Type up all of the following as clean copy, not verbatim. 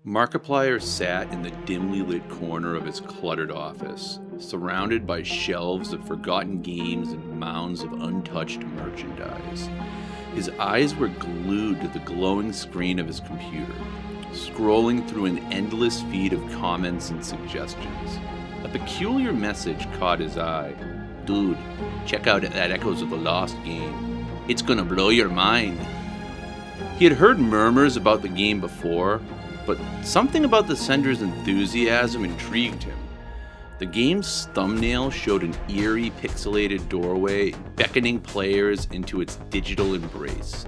Markiplier sat in the dimly lit corner of his cluttered office, surrounded by shelves of forgotten games and mounds of untouched merchandise. His eyes were glued to the glowing screen of his computer, scrolling through an endless feed of comments and suggestions. A peculiar message caught his eye. "Dude, check out that Echoes of the Lost game. It's gonna blow your mind." He had heard murmurs about the game before, but something about the sender's enthusiasm intrigued him. The game's thumbnail showed an eerie, pixelated doorway beckoning players into its digital embrace.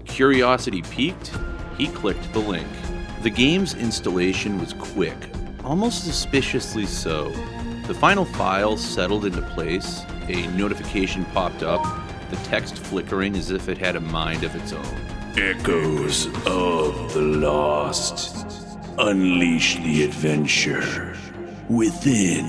Curiosity piqued, he clicked the link. The game's installation was quick, almost suspiciously so. The final file settled into place, a notification popped up, the text flickering as if it had a mind of its own. Echoes of the Lost. Unleash the adventure within.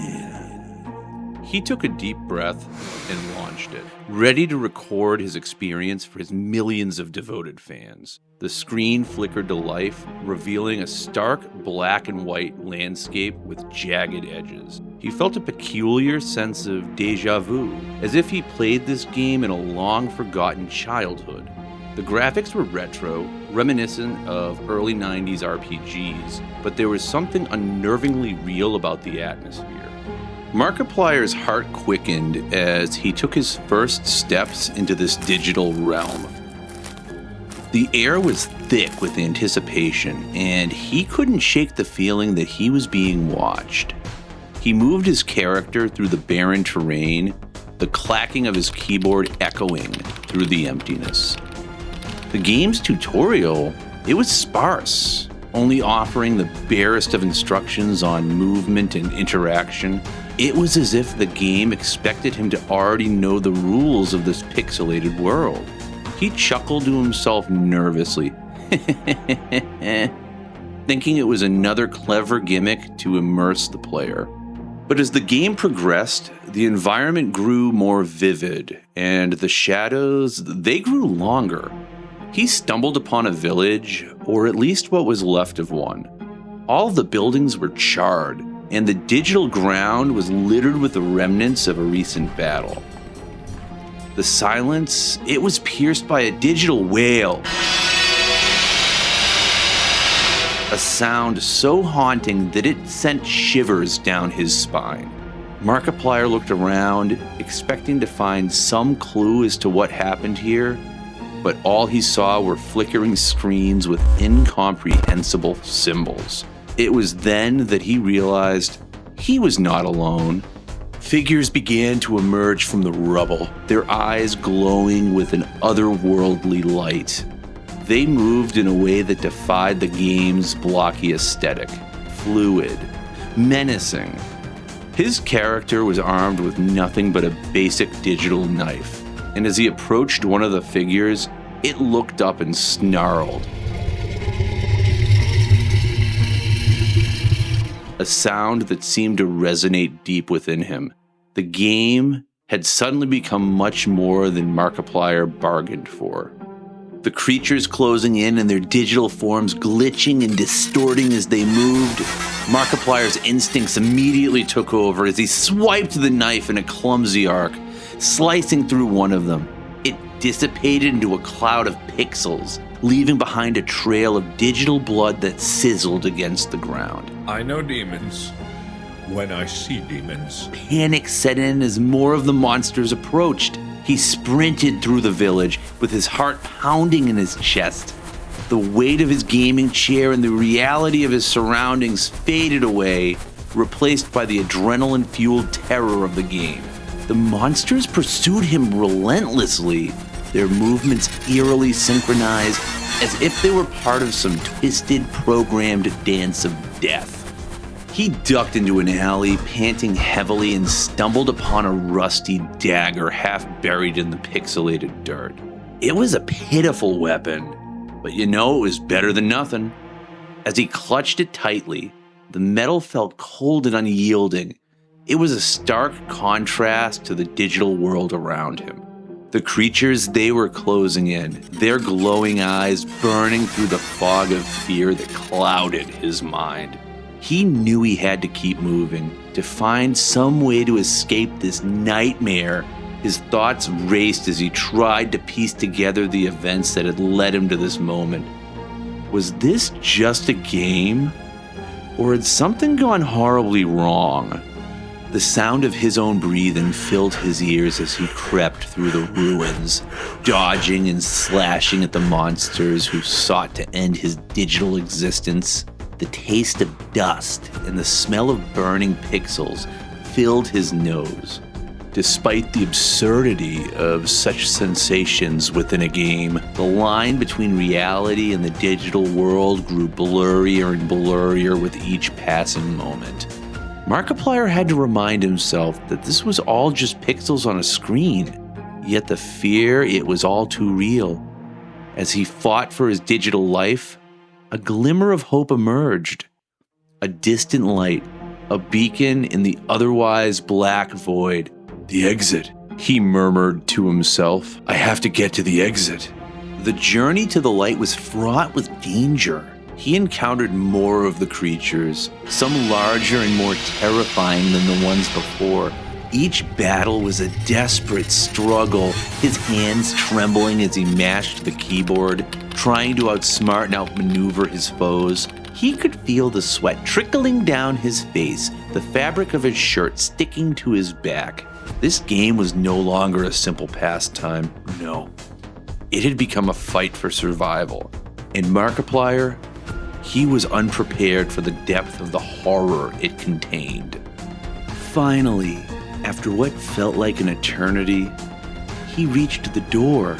He took a deep breath and launched it, ready to record his experience for his millions of devoted fans. The screen flickered to life, revealing a stark black and white landscape with jagged edges. He felt a peculiar sense of déjà vu, as if he played this game in a long-forgotten childhood. The graphics were retro, reminiscent of early 90s RPGs, but there was something unnervingly real about the atmosphere. Markiplier's heart quickened as he took his first steps into this digital realm. The air was thick with anticipation, and he couldn't shake the feeling that he was being watched. He moved his character through the barren terrain, the clacking of his keyboard echoing through the emptiness. The game's tutorial, it was sparse, only offering the barest of instructions on movement and interaction. It was as if the game expected him to already know the rules of this pixelated world. He chuckled to himself nervously, thinking it was another clever gimmick to immerse the player. But as the game progressed, the environment grew more vivid, and the shadows, they grew longer. He stumbled upon a village, or at least what was left of one. All of the buildings were charred, and the digital ground was littered with the remnants of a recent battle. The silence, it was pierced by a digital wail. A sound so haunting that it sent shivers down his spine. Markiplier looked around, expecting to find some clue as to what happened here, but all he saw were flickering screens with incomprehensible symbols. It was then that he realized he was not alone. Figures began to emerge from the rubble, their eyes glowing with an otherworldly light. They moved in a way that defied the game's blocky aesthetic, fluid, menacing. His character was armed with nothing but a basic digital knife, and as he approached one of the figures, it looked up and snarled. A sound that seemed to resonate deep within him. The game had suddenly become much more than Markiplier bargained for. The creatures closing in and their digital forms glitching and distorting as they moved. Markiplier's instincts immediately took over as he swiped the knife in a clumsy arc, slicing through one of them. It dissipated into a cloud of pixels, leaving behind a trail of digital blood that sizzled against the ground. I know demons when I see demons. Panic set in as more of the monsters approached. He sprinted through the village with his heart pounding in his chest. The weight of his gaming chair and the reality of his surroundings faded away, replaced by the adrenaline-fueled terror of the game. The monsters pursued him relentlessly, their movements eerily synchronized, as if they were part of some twisted, programmed dance of death. He ducked into an alley, panting heavily, and stumbled upon a rusty dagger half buried in the pixelated dirt. It was a pitiful weapon, but it was better than nothing. As he clutched it tightly, the metal felt cold and unyielding. It was a stark contrast to the digital world around him. The creatures, they were closing in, their glowing eyes burning through the fog of fear that clouded his mind. He knew he had to keep moving, to find some way to escape this nightmare. His thoughts raced as he tried to piece together the events that had led him to this moment. Was this just a game? Or had something gone horribly wrong? The sound of his own breathing filled his ears as he crept through the ruins, dodging and slashing at the monsters who sought to end his digital existence. The taste of dust and the smell of burning pixels filled his nose. Despite the absurdity of such sensations within a game, the line between reality and the digital world grew blurrier and blurrier with each passing moment. Markiplier had to remind himself that this was all just pixels on a screen, yet the fear, it was all too real. As he fought for his digital life, a glimmer of hope emerged. A distant light, a beacon in the otherwise black void. The exit, He murmured to himself. I have to get to the exit. The journey to the light was fraught with danger. He encountered more of the creatures, some larger and more terrifying than the ones before. Each battle was a desperate struggle, his hands trembling as he mashed the keyboard, trying to outsmart and outmaneuver his foes. He could feel the sweat trickling down his face, the fabric of his shirt sticking to his back. This game was no longer a simple pastime. No, it had become a fight for survival. And Markiplier, he was unprepared for the depth of the horror it contained. Finally, after what felt like an eternity, he reached the door.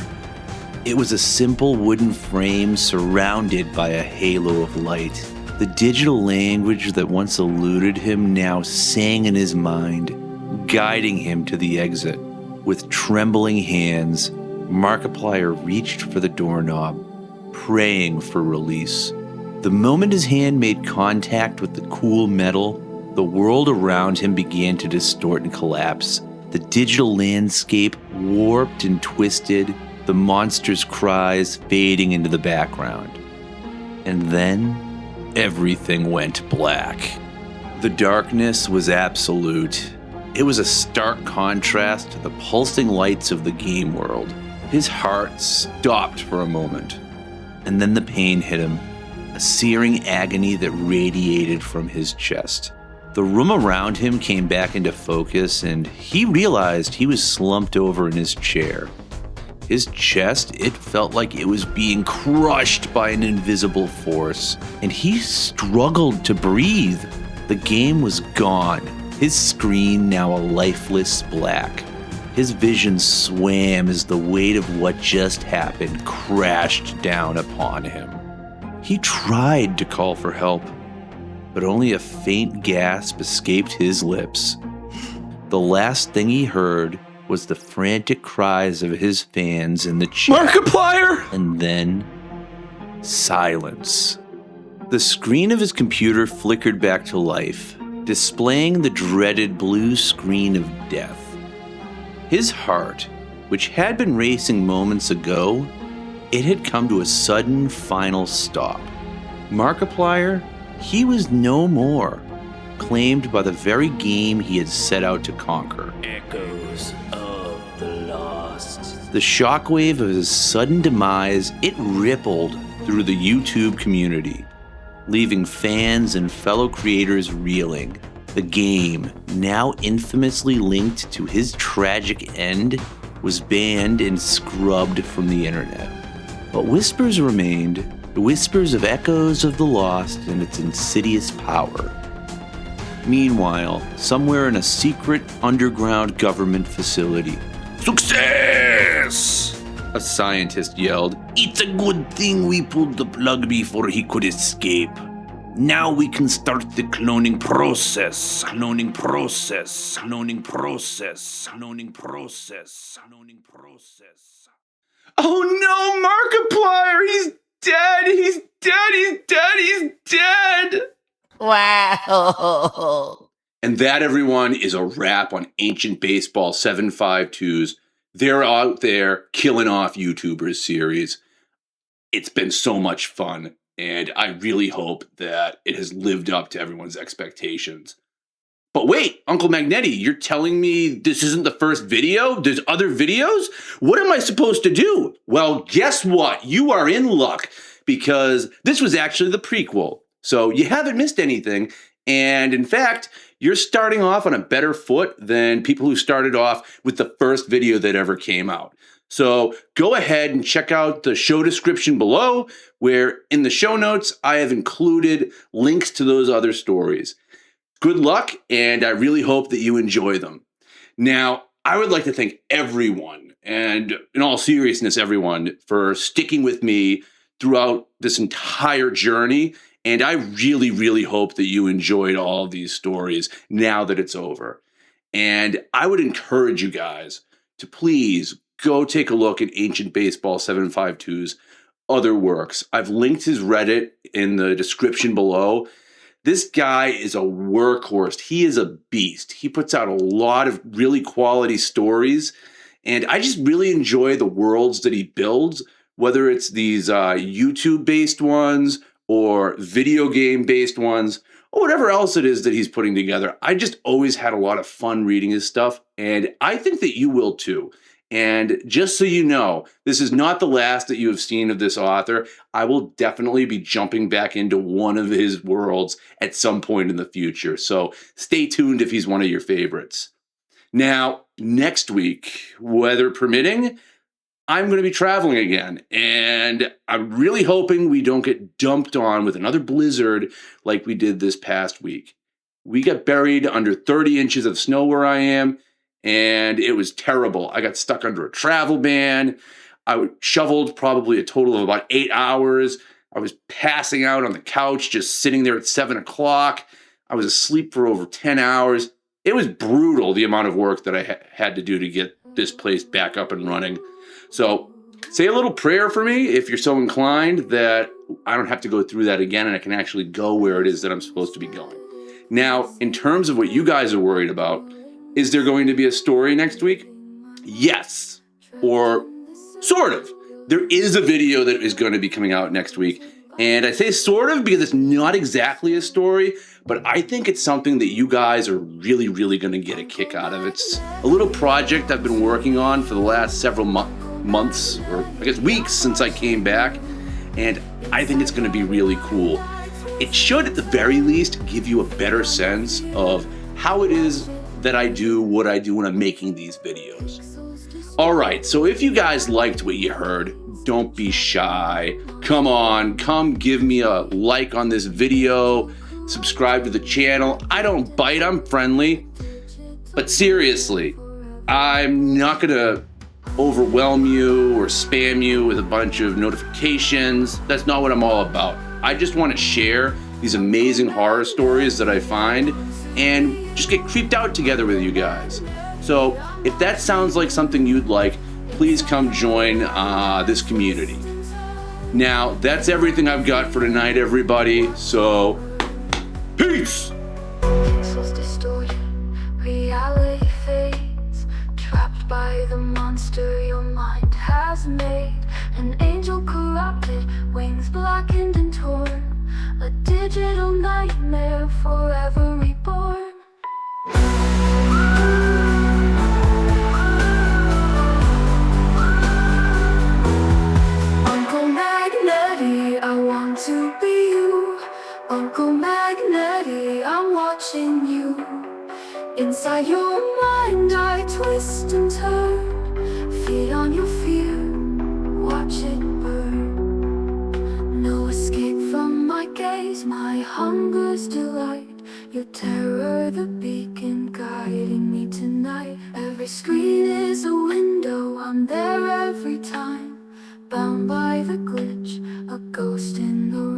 It was a simple wooden frame surrounded by a halo of light. The digital language that once eluded him now sang in his mind, guiding him to the exit. With trembling hands, Markiplier reached for the doorknob, praying for release. The moment his hand made contact with the cool metal, the world around him began to distort and collapse. The digital landscape warped and twisted, the monster's cries fading into the background. And then, everything went black. The darkness was absolute. It was a stark contrast to the pulsing lights of the game world. His heart stopped for a moment, and then the pain hit him, a searing agony that radiated from his chest. The room around him came back into focus, and he realized he was slumped over in his chair. His chest, it felt like it was being crushed by an invisible force, and he struggled to breathe. The game was gone, his screen now a lifeless black. His vision swam as the weight of what just happened crashed down upon him. He tried to call for help, but only a faint gasp escaped his lips. The last thing he heard was the frantic cries of his fans in the chat. Markiplier! And then, silence. The screen of his computer flickered back to life, displaying the dreaded blue screen of death. His heart, which had been racing moments ago, it had come to a sudden final stop. Markiplier, he was no more, claimed by the very game he had set out to conquer. Echoes of the lost. The shockwave of his sudden demise, it rippled through the YouTube community, leaving fans and fellow creators reeling. The game, now infamously linked to his tragic end, was banned and scrubbed from the internet. But whispers remained, the whispers of echoes of the lost and its insidious power. Meanwhile, somewhere in a secret underground government facility, Success! a scientist yelled, "It's a good thing we pulled the plug before he could escape. Now we can start the cloning process. Cloning process. Cloning process. Cloning process. Cloning process." Oh no, Markiplier! He's dead! He's dead! He's dead! He's dead! Wow. And that, everyone, is a wrap on Ancient Baseball 752's They're out there killing off YouTubers series. It's been so much fun, and I really hope that it has lived up to everyone's expectations. But wait, Uncle Magnetti, you're telling me this isn't the first video? There's other videos? What am I supposed to do? Well, guess what? You are in luck, because this was actually the prequel. So you haven't missed anything. And in fact, you're starting off on a better foot than people who started off with the first video that ever came out. So go ahead and check out the show description below, where in the show notes, I have included links to those other stories. Good luck, and I really hope that you enjoy them. Now, I would like to thank everyone, and in all seriousness, everyone, for sticking with me throughout this entire journey. And I really, really hope that you enjoyed all of these stories now that it's over. And I would encourage you guys to please go take a look at Ancient Baseball 752's other works. I've linked his Reddit in the description below. This guy is a workhorse. He is a beast. He puts out a lot of really quality stories. And I just really enjoy the worlds that he builds, whether it's these YouTube-based ones or video game-based ones, or whatever else it is that he's putting together. I just always had a lot of fun reading his stuff, and I think that you will too. And just so you know, this is not the last that you have seen of this author. I will definitely be jumping back into one of his worlds at some point in the future. So stay tuned if he's one of your favorites. Now, next week, weather permitting, I'm going to be traveling again, and I'm really hoping we don't get dumped on with another blizzard like we did this past week. We got buried under 30 inches of snow where I am, and it was terrible. I got stuck under a travel ban. I shoveled probably a total of about 8 hours. I was passing out on the couch, just sitting there at 7 o'clock. I was asleep for over 10 hours. It was brutal, the amount of work that I had to do to get this place back up and running. So say a little prayer for me if you're so inclined, that I don't have to go through that again and I can actually go where it is that I'm supposed to be going. Now, in terms of what you guys are worried about, is there going to be a story next week? Yes, or sort of. There is a video that is going to be coming out next week. And I say sort of because it's not exactly a story, but I think it's something that you guys are really, really going to get a kick out of. It's a little project I've been working on for the last several months, or I guess weeks since I came back, and I think it's going to be really cool. It should, at the very least, give you a better sense of how it is that I do what I do when I'm making these videos. All right, so if you guys liked what you heard, don't be shy. Come on, come give me a like on this video, subscribe to the channel. I don't bite, I'm friendly. But seriously, I'm not gonna overwhelm you or spam you with a bunch of notifications. That's not what I'm all about. I just want to share these amazing horror stories that I find and just get creeped out together with you guys. So if that sounds like something you'd like, please come join this community. Now, that's everything I've got for tonight, everybody. So, peace! Pixels distorted, reality fades, trapped by the monster your mind has made. An angel corrupted, wings blackened and torn, a digital nightmare forever reborn. Uncle Magnetti, I want to be you. Uncle Magnetti, I'm watching you. Inside your mind I twist and turn, feed on your fear, watch it burn. No escape from my gaze, my hunger's delight. Your terror, the beacon guiding me tonight. Every screen is a window, I'm there every time. Bound by the glitch, a ghost in the